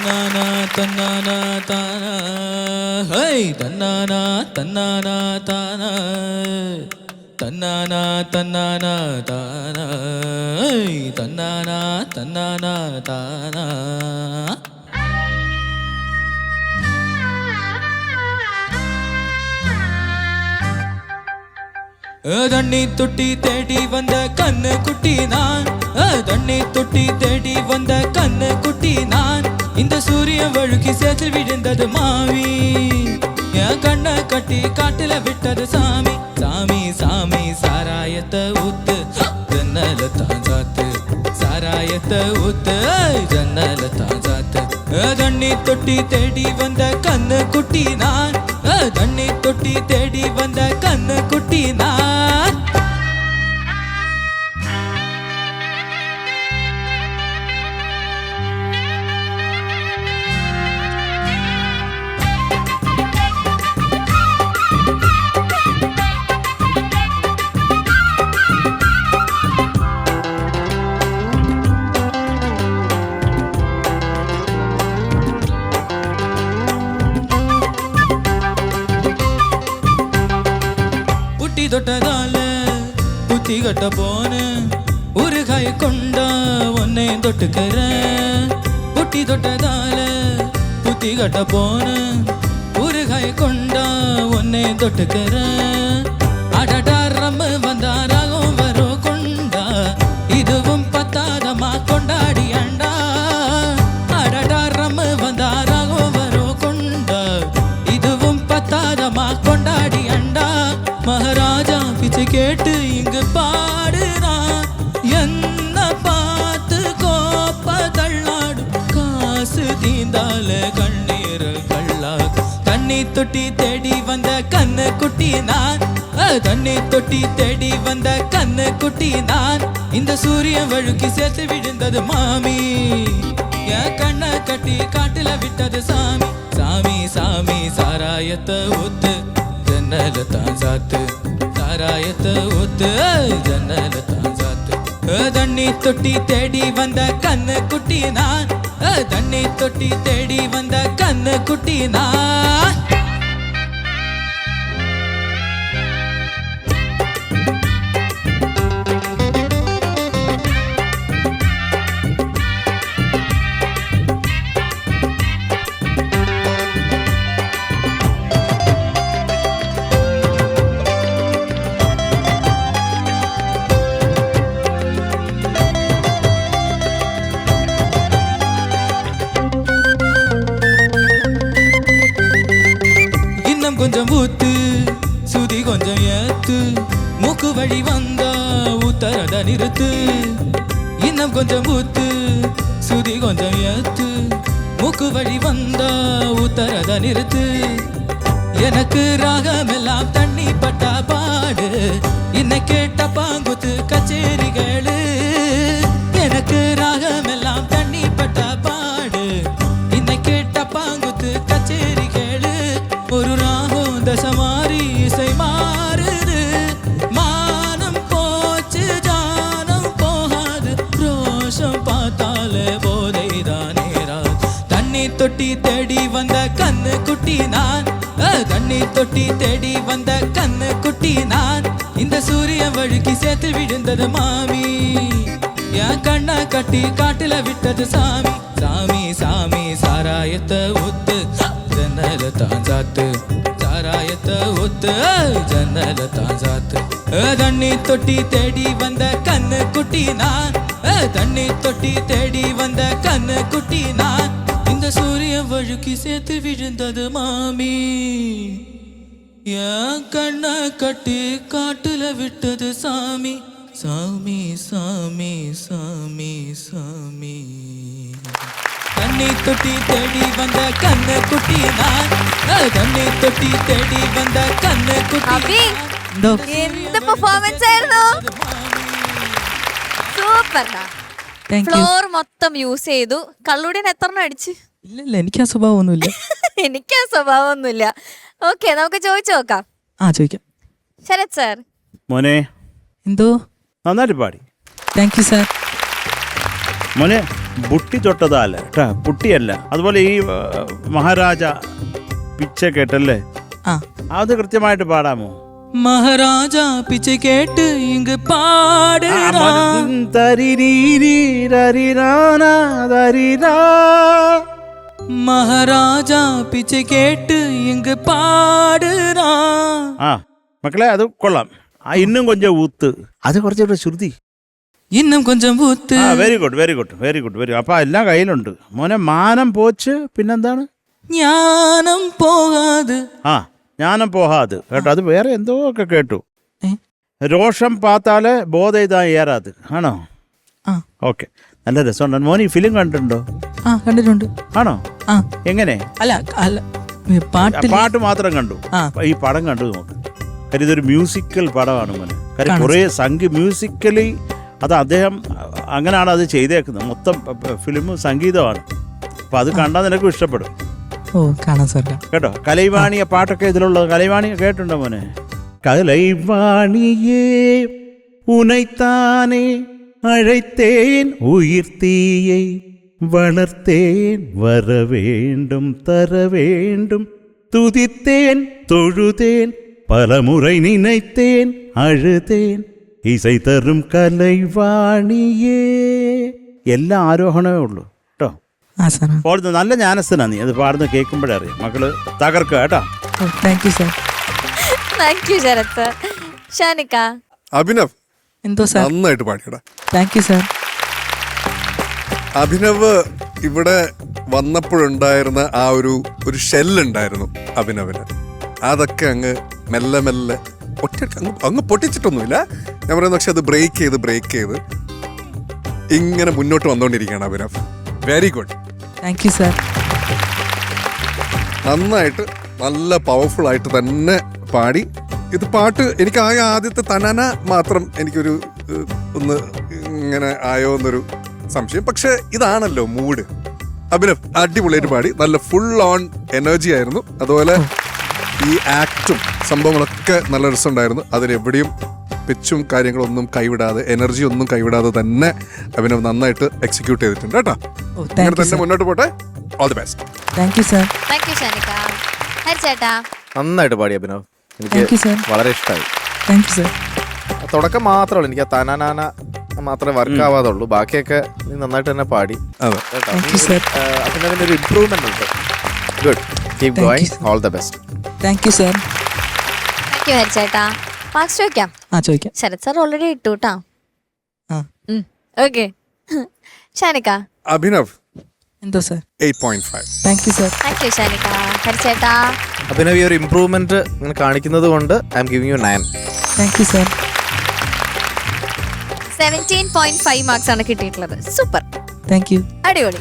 തന്നാനാ തന്നാനാ താന ഹൈ തന്നാനാ തന്നാനാ താന തന്നാനാ തന്നാനാ താന ഹൈ തന്നാനാ തന്നാനാ താന. தண்ணி தொட்டி தேடி வந்த கண்ணு குட்டி நான், தண்ணி தொட்டி தேடி வந்த கண்ணு குட்டி நான். இந்த சூரியன் வழுக்கி சேற்றில் விழுந்தது மாவி, என் கண்ணை கட்டி காட்டுல விட்டது சாமி. சாமி சாமி சாராயத்தை ஊத்து ஜன்னல தான் சாத்து, சாராயத்தை ஊத்து ஜன்னல தான் சாத்து. தண்ணி தொட்டி தேடி வந்த கண்ணு குட்டி நான், தண்ணி தொட்டி தேடி வந்த கண்ணு குட்டி நான். தொட்டதால புத்தி கட்ட போன ஒரு காய கொண்டா உன்னை தொட்டுக்கிறேன். புட்டி தொட்டதால புத்தி கட்ட போன ஒரு காய கொண்டா உன்னை தொட்டுக்கிறேன். அடடா ரம்மு வந்தாராகும் வரும் கொண்டா, இதுவும் பத்தாதமா கொண்டாடி அண்டா. அடடா ரம்மு வந்தாராகும் வரும் கொண்டா, இதுவும் பத்தாதமா கொண்டாடி அண்டா. மகாராஜா பிச்சை கேட்டு இங்கு பாடுறான், என்ன பார்த்து கோப்ப தள்ளாடும். காசு தீந்தால கண்ணீர் கள்ளா. தண்ணி தொட்டி தேடி வந்த கண்ணு குட்டி நான், தண்ணி தொட்டி தேடி வந்த கண்ணு குட்டி நான். இந்த சூரியன் வழுக்கி சேர்த்து விழுந்தது மாமி, என் கண்ணை கட்டி காட்டுல விட்டது சாமி. சாமி சாமி சாராயத்தை ஊத்து ஜன்னல தான் சாத்து, சாராயத்தை ஊத்து ஜன்னல தான் சாத்து. தண்ணி தொட்டி தேடி வந்த கண்ணு குட்டி நான், தண்ணி தொட்டி தேடி வந்த கண்ணு குட்டி நான். கொஞ்சம் ஊத்து சுதி கொஞ்சம் ஏத்து, மூக்கு வழி வந்தா ஊத்தரத நிறுத்து. இன்னும் கொஞ்சம் ஊத்து சுதி கொஞ்சம் ஏத்து, மூக்கு வழி வந்தா ஊத்தரத நிறுத்து. எனக்கு ராகமெல்லாம் தண்ணி பட்டா பாடு, இன்னை கேட்ட பாங்குத்து கச்சேரிகளு. எனக்கு ராகமெல்லாம் தண்ணி பட்டா பாடு, இன்னை கேட்ட பாங்குத்து கச்சேரிகளு. ஒரு ராகம் தசமாரி இசை மாறுது, மானம் போச்சு ஜானம் போகாது. ரோஷம் பார்த்தாலே போதைதானே ராது. தண்ணி தொட்டி தேடி வந்த கண்ணு குட்டி நான், தண்ணி தொட்டி தேடி வந்த கண்ணு குட்டி நான். இந்த சூரியன் வழுக்கி சேர்த்து விழுந்தது மாமி, என் கண்ணை கட்டி காட்டுல விட்டது சாமி. சாமி சாமி சாராயத்தை ஊத்து ஜன்னல தான் சாத்து, சாராயத்தை ஊத்து ஜன்னல தான் சாத்து. தண்ணி தொட்டி தேடி வந்த கண்ணு குட்டி நான், தண்ணி தொட்டி தேடி வந்த கண்ணு குட்டி நான். இந்த சூரியன் வழுக்கி சேர்த்து விழுந்தது மாமி, என் கண்ணை கட்டி காட்டுல விட்டது சாமி. சாமி சாமி சாமி சாமி. தண்ணி தொட்டி தேடி வந்த கண்ணு குட்டி நான், தண்ணி தொட்டி தேடி வந்த கண்ணு കുട്ടി. എന്ത് പെർഫോമൻസ് ആയിരുന്നു, സൂപ്പർ. ഫ്ലോർ മൊത്തം യൂസ് ചെയ്തു. കള്ളുടിന് എത്രണ്ണം അടിച്ച്? ഇല്ല എനിക്ക് ആ സ്വഭാവമൊന്നുമില്ല. എനിക്ക് ആ സ്വഭാവമൊന്നുമില്ല. ഓക്കെ, നമുക്ക് ചോദിച്ചു നോക്കാം. ചോദിക്കാം. ശരത് സാർ. മോനെ എന്തോ നന്നായിട്ട് പാടി. Thank you sir. മോനെ ബുട്ടി തൊട്ടതല്ല കേട്ടാ, പുട്ടിയല്ല. അതുപോലെ ഈ മഹാരാജ പിച്ച കേട്ടല്ലേ, അത് കൃത്യമായിട്ട് പാടാമോ? മഹാരാജാ പിച്ച കേട്ട് ഇങ്ങ് പാടുറാ. മഹാരാജാ പിച്ച കേട്ട് ഇങ്ങ് പാടുറാ. ആ മക്കളെ, അത് കൊള്ളാം. ഇന്നും കൊഞ്ചം ഊത്ത്, അത് കുറച്ചുകൂടെ ശ്രുതി. ഇന്നും കൊഞ്ചം ഊത്ത്. Very good very good very good very. അപ്പൊ എല്ലാം കയ്യിലുണ്ട് മോനെ. മാനം പോച്ച്, പിന്നെന്താണ്? ജ്ഞാനം പോകാതെ. ജ്ഞാനം പോകാതെ കേട്ടോ, അത് വേറെ എന്തോ ഒക്കെ കേട്ടു. രോഷം പാത്താല് ബോധ ഇതാ ഏറാത് ആണോ? ഓക്കെ, നല്ല രസമുണ്ട്. മോൻ ഈ ഫിലിം കണ്ടിട്ടുണ്ടോ? കണ്ടിട്ടുണ്ട്. ആണോ? എങ്ങനെ? അല്ല അല്ല, പാട്ട് മാത്രം കണ്ടു. ഈ പടം കണ്ടു നോക്ക്. കാര്യം ഇതൊരു മ്യൂസിക്കൽ പടമാണ് മോനെ. കാര്യം കുറേ മ്യൂസിക്കലി അത് അദ്ദേഹം അങ്ങനെയാണ് അത് ചെയ്തേക്കുന്നത്. മൊത്തം ഫിലിം സംഗീതമാണ്. അപ്പൊ അത് കണ്ടാൽ നിനക്കും ഇഷ്ടപ്പെടും. കേട്ടോ, കലൈവാണി പാട്ടൊക്കെ ഇതിലുള്ളത്. കലൈവാണി കേട്ടുണ്ടോ മോനെ? കലൈവാണിയേ ഉനൈത്താനേ അழைத்தேன் உயிர் தீயை வளர்த்தேன் வர வேண்டும் தர வேண்டும் துதித்தேன் தொழுதேன் பலமுறை நினைத்தேன் அழுதேன் இசை தரும் കലൈവാണിയേ. എല്ലാ ആരോഹണമേ ഉള്ളൂ കേട്ടോ. നല്ല ജ്ഞാനസ്ഥനാ നീ. അത് പാടുന്ന കേൾക്കുമ്പോഴേ അറിയാം. മക്കള് തകർക്കുക കേട്ടോ. Thank you sir. Thank you Sarath sir. Shanika. Abhinav എന്തോ സാർ? നന്നായിട്ട് പാടിയടാ. Thank you sir. അഭിനവ് ഇവിടെ വന്നപ്പോഴുണ്ടായിരുന്ന ആ ഒരു ഷെല്ലുണ്ടായിരുന്നു അഭിനവിന്. അതൊക്കെ അങ്ങ് മെല്ലെ മെല്ലെ ഒറ്റ അങ്ങ് പൊട്ടിച്ചിട്ടൊന്നുമില്ല ഞാൻ പറയുന്നത്. പക്ഷെ അത് ബ്രേക്ക് ചെയ്ത് ഇങ്ങനെ മുന്നോട്ട് വന്നുകൊണ്ടിരിക്കുകയാണ് Abhinav. Very good. Thank you sir. നന്നായിട്ട് നല്ല പവർഫുൾ ആയിട്ട് തന്നെ പാടി. ഇത് പാട്ട് എനിക്ക് ആദ്യത്തെ തനന മാത്രം എനിക്കൊരു ഒന്ന് ഇങ്ങനെ ആയോ എന്നൊരു സംശയം. പക്ഷെ ഇതാണല്ലോ മൂഡ്. അഭിനവ് അടിപൊളിയായിട്ട് പാടി. നല്ല ഫുൾ ഓൺ എനർജി ആയിരുന്നു. അതുപോലെ ഈ ആക്റ്റും സംഭവങ്ങളൊക്കെ നല്ല രസമുണ്ടായിരുന്നു. അതിലെവിടെയും പിച്ചും കാര്യങ്ങളൊന്നും കൈവിടാതെ, എനർജി ഒന്നും കൈവിടാതെ തന്നെ അഭിനവ് നന്നായിട്ട് എക്സിക്യൂട്ട് ചെയ്തിട്ടുണ്ട് കേട്ടോ. അങ്ങനെ തന്നെ മുന്നോട്ട് പോട്ടെ. All the best. Thank you sir. Thank you Shanika. ഹരിച്ചേട്ടാ. നന്നായിട്ട് പാടി അഭിനവ്. എനിക്ക് വളരെ ഇഷ്ടമായി. Thank you sir. തുടക്കം മാത്രമല്ല, എനിക്ക് ആ തനാനാന മാത്രമേ വർക്ക് ആവാതുള്ളൂ. ബാക്കിയൊക്കെ നീ നന്നായിട്ട് തന്നെ പാടി. അഭിനവിന്റെ ഒരു ഇംപ്രൂവ്മെന്റ് ഉണ്ട്. Good, keep going. All the best. Thank you sir. Thank you ഹരിച്ചേട്ടാ. മാർക്സ് ചോദിക്കാം? ചോദിക്കാം. ശരത് സാർ ഓൾറെഡി ഇട്ടു കേട്ടോ. ഓക്കെ. ഷാനിക്ക. അഭിനവ് എന്തോ sir? 8.5. Thank you sir. Thank you Shanika. ഹരിച്ചേട്ടാ. അഭിനവ് ഈ ഒരു ഇംപ്രൂവ്മെന്റ് ഇങ്ങനെ കാണിക്കുന്നത് കൊണ്ട് I'm giving you 9. Thank you sir. 17.5 marks ആണ് കിട്ടിയിട്ടുള്ളത്. സൂപ്പർ. Thank you. അടിപൊളി.